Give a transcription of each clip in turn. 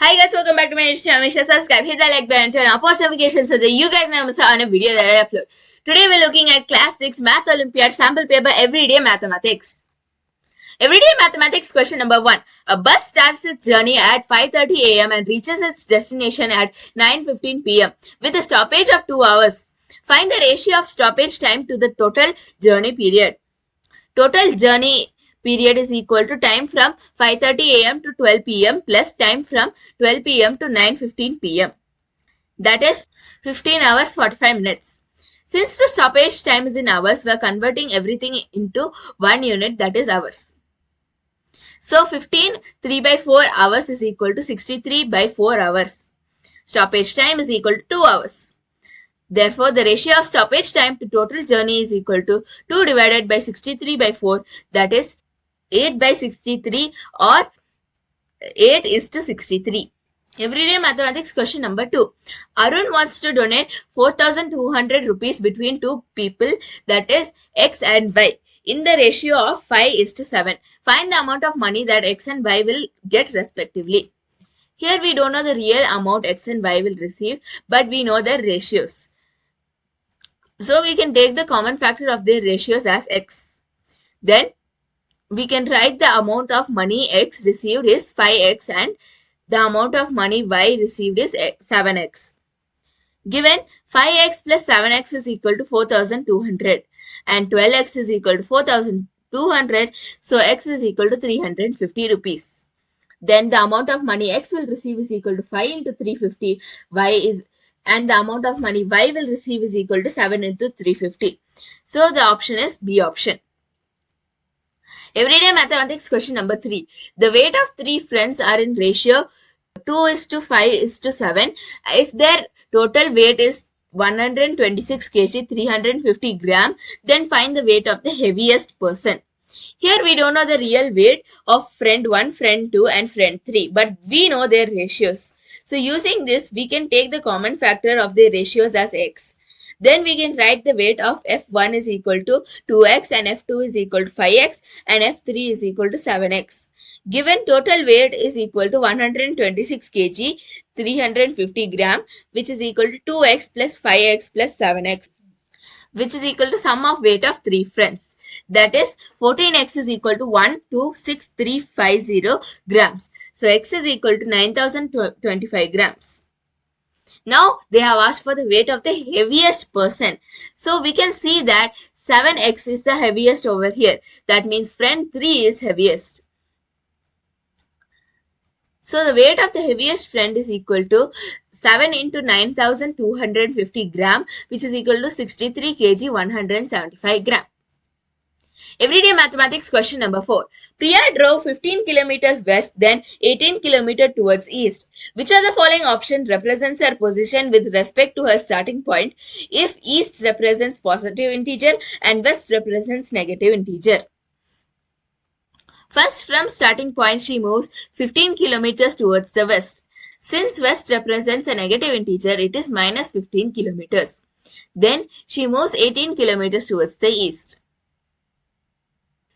Hi guys, welcome back to my YouTube channel. Make sure to subscribe, hit the like button, and turn on post notifications so that you guys never miss out on a video that I upload. Today we're looking at Class 6 Math Olympiad Sample Paper Everyday Mathematics. Everyday Mathematics question number 1. A bus starts its journey at 5:30 a.m. and reaches its destination at 9:15 p.m. with a stoppage of 2 hours. Find the ratio of stoppage time to the total journey period. Total journey period is equal to time from 5:30 a.m. to 12 p.m. plus time from 12 p.m. to 9:15 p.m. That is 15 hours 45 minutes. Since the stoppage time is in hours, we are converting everything into one unit, that is hours. So 15 3 by 4 hours is equal to 63 by 4 hours. Stoppage time is equal to 2 hours. Therefore, the ratio of stoppage time to total journey is equal to 2 divided by 63 by 4, that is 8 by 63 or 8 is to 63. Everyday Mathematics question number 2. Arun wants to donate 4,200 rupees between two people, that is X and Y, in the ratio of 5 is to 7. Find the amount of money that X and Y will get respectively. Here we don't know the real amount X and Y will receive, but we know their ratios. So we can take the common factor of their ratios as X. Then we can write the amount of money X received is 5X and the amount of money Y received is 7X. Given 5X plus 7X is equal to 4,200 and 12X is equal to 4,200, so X is equal to 350 rupees. Then the amount of money X will receive is equal to 5 into 350, and the amount of money Y will receive is equal to 7 into 350. So the option is B option. Everyday Mathematics question number 3. The weight of 3 friends are in ratio 2 is to 5 is to 7. If their total weight is 126 kg, 350 gram, then find the weight of the heaviest person. Here we don't know the real weight of friend 1, friend 2 and friend 3, but we know their ratios. So using this, we can take the common factor of their ratios as X. Then we can write the weight of F1 is equal to 2x and F2 is equal to 5x and F3 is equal to 7x. Given total weight is equal to 126 kg, 350 gram, which is equal to 2x plus 5x plus 7x, which is equal to sum of weight of 3 friends. That is 14x is equal to 1,26350 grams. So x is equal to 9,025 grams. Now they have asked for the weight of the heaviest person. So we can see that 7x is the heaviest over here. That means friend 3 is heaviest. So the weight of the heaviest friend is equal to 7 into 9,250 gram, which is equal to 63 kg 175 gram. Everyday Mathematics question number 4. Priya drove 15 kilometers west, then 18 kilometers towards east. Which of the following option represents her position with respect to her starting point if east represents positive integer and west represents negative integer? First, from starting point, she moves 15 kilometers towards the west. Since west represents a negative integer, it is minus 15 kilometers. Then she moves 18 kilometers towards the east.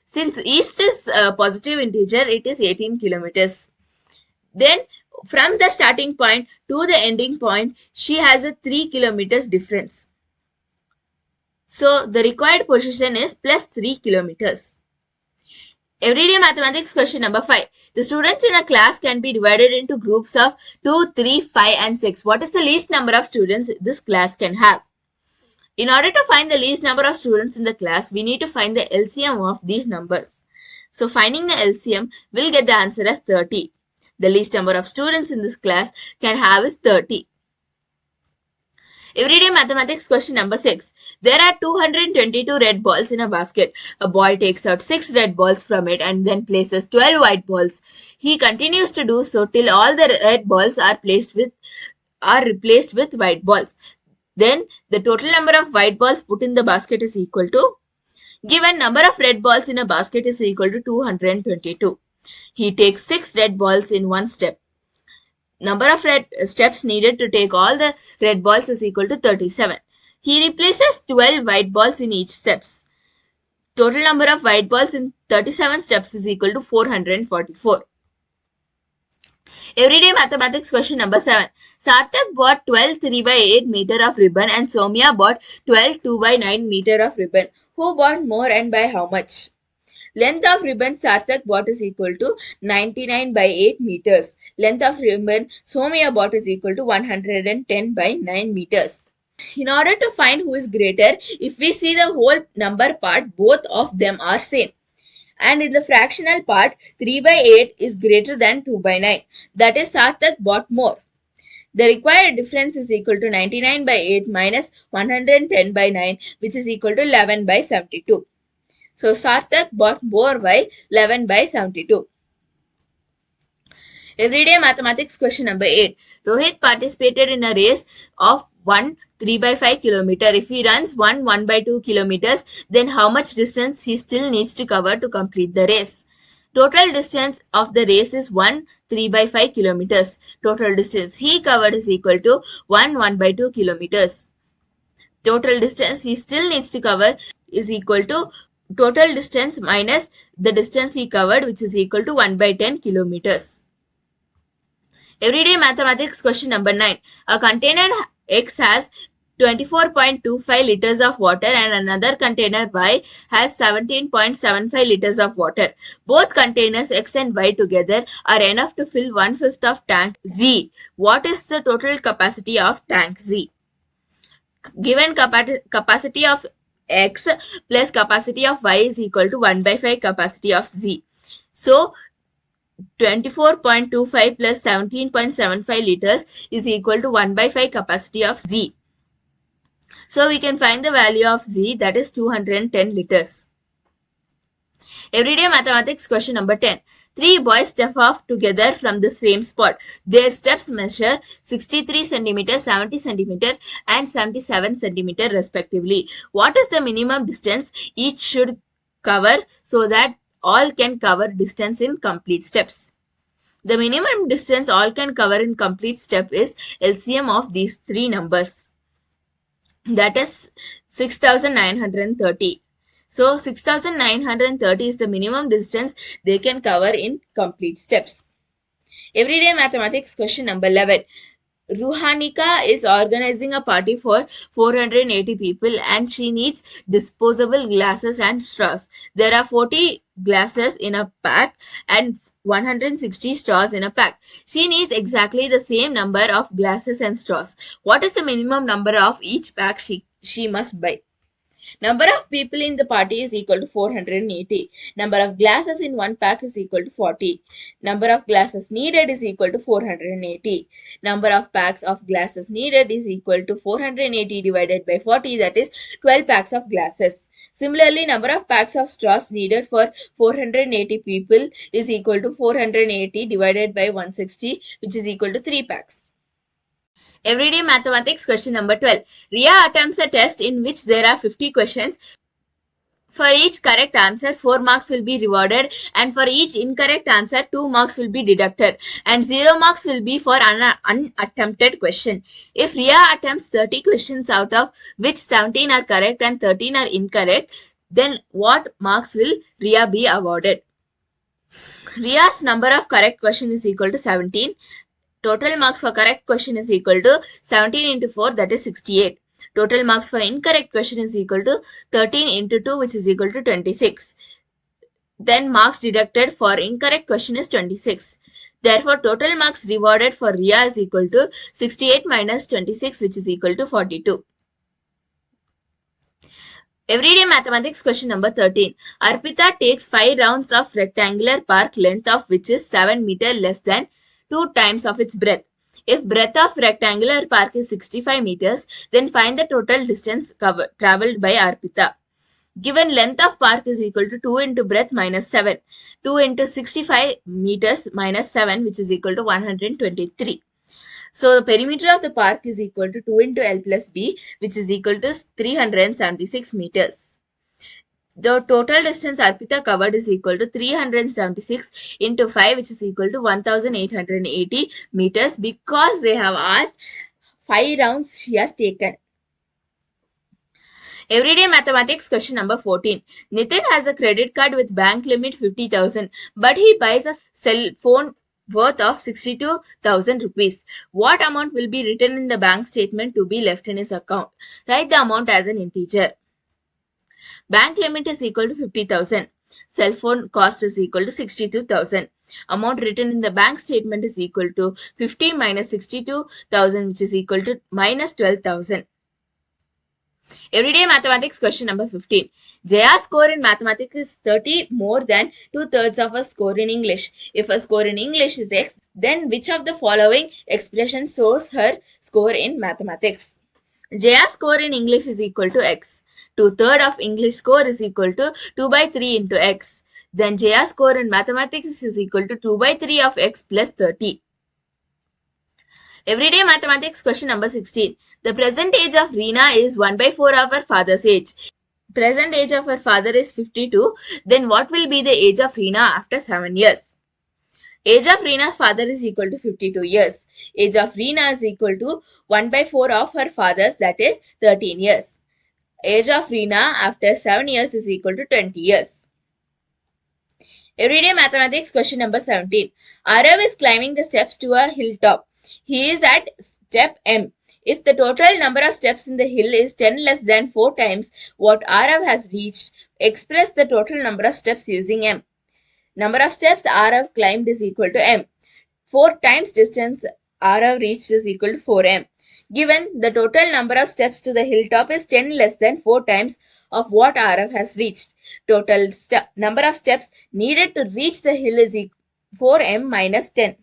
Since east is a positive integer, it is 18 kilometers. Then from the starting point to the ending point, she has a 3 kilometers difference. So the required position is plus 3 kilometers. Everyday Mathematics question number 5. The students in a class can be divided into groups of 2, 3, 5 and 6. What is the least number of students this class can have? In order to find the least number of students in the class, we need to find the LCM of these numbers. So finding the LCM, we'll get the answer as 30. The least number of students in this class can have is 30. Everyday Mathematics question number 6. There are 222 red balls in a basket. A boy takes out 6 red balls from it and then places 12 white balls. He continues to do so till all the red balls are replaced with white balls. Then the total number of white balls put in the basket is equal to, given number of red balls in a basket is equal to 222. He takes 6 red balls in one step. Number of red steps needed to take all the red balls is equal to 37. He replaces 12 white balls in each steps. Total number of white balls in 37 steps is equal to 444. Everyday mathematics question number 7. Sarthak bought 12 3/8 meter of ribbon and Somya bought 12 2/9 meter of ribbon. Who bought more and by how much? Length of ribbon Sarthak bought is equal to 99/8 meters. Length of ribbon Somya bought is equal to 110/9 meters. In order to find who is greater, if we see the whole number part, both of them are same. And in the fractional part, 3/8 is greater than 2/9. That is, Sarthak bought more. The required difference is equal to 99/8 minus 110/9, which is equal to 11/72. So Sarthak bought more by 11/72. Everyday mathematics question number 8. Rohit participated in a race of 1 3/5 kilometer. If he runs 1/2 kilometers, then how much distance he still needs to cover to complete the race? Total distance of the race is 1 3/5 kilometers. Total distance he covered is equal to 1/2 kilometers. Total distance he still needs to cover is equal to total distance minus the distance he covered, which is equal to 1/10 kilometers. Everyday mathematics question number 9. A container X has 24.25 liters of water and another container Y has 17.75 liters of water. Both containers X and Y together are enough to fill 1/5 of tank Z. What is the total capacity of tank Z? Given capacity of X plus capacity of Y is equal to 1/5 capacity of Z. So 24.25 plus 17.75 liters is equal to 1/5 capacity of Z. So we can find the value of Z, that is 210 liters. Everyday mathematics question number 10. 3 boys step off together from the same spot. Their steps measure 63 cm, 70 cm and 77 cm respectively. What is the minimum distance each should cover so that all can cover distance in complete steps? The minimum distance all can cover in complete step is LCM of these three numbers. That is 6,930. So 6,930 is the minimum distance they can cover in complete steps. Everyday mathematics question number 11. Ruhanika is organizing a party for 480 people and she needs disposable glasses and straws. There are 40 glasses in a pack and 160 straws in a pack. She needs exactly the same number of glasses and straws. What is the minimum number of each pack she must buy? Number of people in the party is equal to 480. Number of glasses in one pack is equal to 40. Number of glasses needed is equal to 480. Number of packs of glasses needed is equal to 480 divided by 40, that is 12 packs of glasses. Similarly, number of packs of straws needed for 480 people is equal to 480 divided by 160, which is equal to 3 packs. Everyday mathematics question number 12. Ria attempts a test in which there are 50 questions. For each correct answer, 4 marks will be rewarded and for each incorrect answer, 2 marks will be deducted and 0 marks will be for an unattempted question. If Ria attempts 30 questions out of which 17 are correct and 13 are incorrect, then what marks will Ria be awarded? Ria's number of correct questions is equal to 17. Total marks for correct question is equal to 17 into 4, that is 68. Total marks for incorrect question is equal to 13 into 2, which is equal to 26. Then marks deducted for incorrect question is 26. Therefore, total marks rewarded for Ria is equal to 68 minus 26, which is equal to 42. Everyday mathematics question number 13. Arpita takes 5 rounds of rectangular park, length of which is 7 meters less than 2 times of its breadth. If breadth of rectangular park is 65 meters, then find the total distance traveled by Arpita. Given length of park is equal to 2 into breadth minus 7. 2 into 65 meters minus 7, which is equal to 123. So the perimeter of the park is equal to 2 into L plus B, which is equal to 376 meters. The total distance Arpita covered is equal to 376 into 5, which is equal to 1880 meters, because they have asked 5 rounds she has taken. Everyday mathematics question number 14. Nitin has a credit card with bank limit 50,000, but he buys a cell phone worth of 62,000 rupees. What amount will be written in the bank statement to be left in his account? Write the amount as an integer. Bank limit is equal to 50,000. Cell phone cost is equal to 62,000. Amount written in the bank statement is equal to 50 minus 62,000, which is equal to minus 12,000. Everyday mathematics question number 15. Jaya's score in mathematics is 30 more than 2/3 of her score in English. If her score in English is X, then which of the following expressions shows her score in mathematics? Jaya's score in English is equal to X. 2/3 of English score is equal to 2/3 into X. Then Jaya's score in mathematics is equal to 2/3 of X plus 30. Everyday mathematics question number 16. The present age of Reena is 1/4 of her father's age. Present age of her father is 52. Then what will be the age of Reena after 7 years? Age of Reena's father is equal to 52 years. Age of Reena is equal to 1/4 of her father's, that is 13 years. Age of Reena after 7 years is equal to 20 years. Everyday mathematics question number 17. Arav is climbing the steps to a hilltop. He is at step M. If the total number of steps in the hill is 10 less than 4 times what Arav has reached, express the total number of steps using M. Number of steps Arav climbed is equal to M. 4 times distance Arav reached is equal to 4M. Given the total number of steps to the hilltop is 10 less than 4 times of what Arav has reached. Total number of steps needed to reach the hill is 4M minus 10.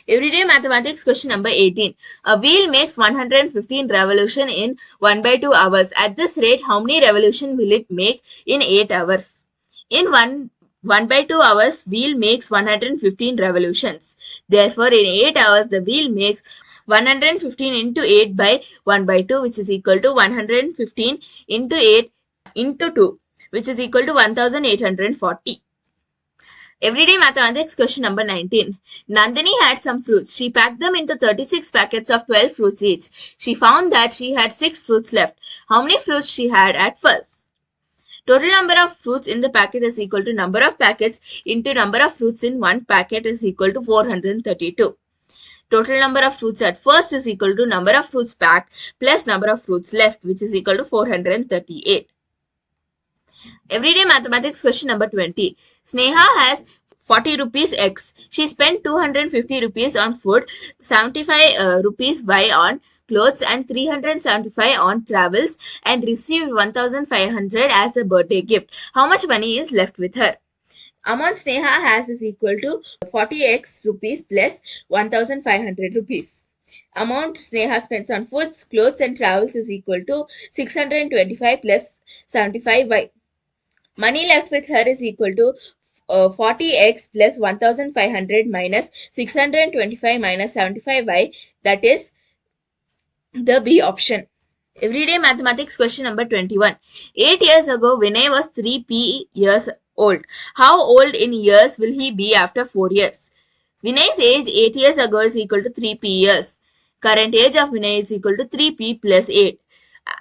Everyday mathematics question number 18. A wheel makes 115 revolution in 1/2 hours. At this rate, how many revolution will it make in 8 hours? In 1/2 hours, wheel makes 115 revolutions. Therefore, in 8 hours, the wheel makes 115 into 8 by 1/2, which is equal to 115 into 8 into 2, which is equal to 1840. Everyday mathematics question number 19. Nandini had some fruits. She packed them into 36 packets of 12 fruits each. She found that she had 6 fruits left. How many fruits she had at first? Total number of fruits in the packet is equal to number of packets into number of fruits in one packet is equal to 432. Total number of fruits at first is equal to number of fruits packed plus number of fruits left, which is equal to 438. Everyday mathematics question number 20. Sneha has 40 rupees X. She spent 250 rupees on food, 75 rupees on clothes and 375 on travels and received 1500 as a birthday gift. How much money is left with her? Amount Sneha has is equal to 40x rupees plus 1500 rupees. Amount Sneha spends on foods, clothes and travels is equal to 625 plus 75y. Money left with her is equal to 40x plus 1500 minus 625 minus 75y, that is the B option. Everyday mathematics question number 21. 8 years ago, Vinay was 3p years old. How old in years will he be after 4 years? Vinay's age 8 years ago is equal to 3p years. Current age of Vinay is equal to 3p plus 8.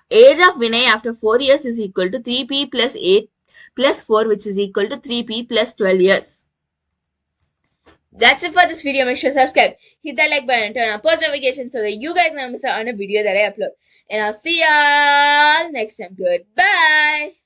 Age of Vinay after 4 years is equal to 3p plus 8 plus 4, which is equal to 3p plus 12 years. That's it for this video. Make sure to subscribe, hit that like button, and turn on post notifications so that you guys never miss out on a video that I upload. And I'll see y'all next time. Goodbye.